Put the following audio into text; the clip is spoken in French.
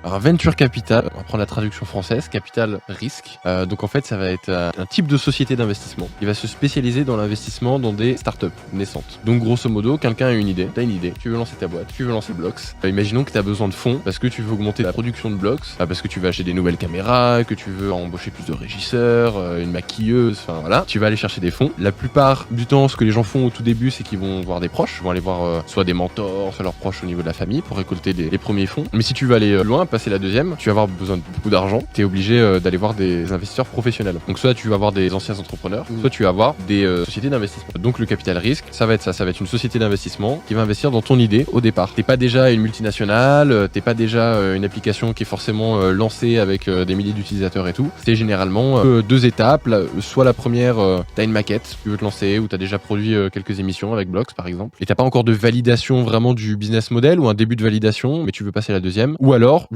Alors venture capital, on va prendre la traduction française, capital risque. Donc en fait, ça va être un type de société d'investissement. Il va se spécialiser dans l'investissement dans des startups naissantes. Donc grosso modo, quelqu'un a une idée, t'as une idée, tu veux lancer ta boîte, tu veux lancer Blocks. Imaginons que tu as besoin de fonds parce que tu veux augmenter la production de Blocks, parce que tu veux acheter des nouvelles caméras, que tu veux embaucher plus de régisseurs, une maquilleuse, enfin voilà. Tu vas aller chercher des fonds. La plupart du temps, ce que les gens font au tout début, c'est qu'ils vont voir des proches, vont aller voir soit des mentors, soit leurs proches au niveau de la famille pour récolter les premiers fonds. Mais si tu veux aller loin, passer la deuxième, tu vas avoir besoin de beaucoup d'argent. Tu es obligé d'aller voir des investisseurs professionnels. Donc soit tu vas voir des anciens entrepreneurs, soit tu vas voir des sociétés d'investissement. Donc le capital risque, ça va être ça. Ça va être une société d'investissement qui va investir dans ton idée au départ. T'es pas déjà une multinationale, t'es pas déjà une application qui est forcément lancée avec des milliers d'utilisateurs et tout. C'est généralement deux étapes. Soit la première, t'as une maquette, tu veux te lancer, ou t'as déjà produit quelques émissions avec Blocks par exemple, et t'as pas encore de validation vraiment du business model ou un début de validation, mais tu veux passer à la deuxième. Ou alors,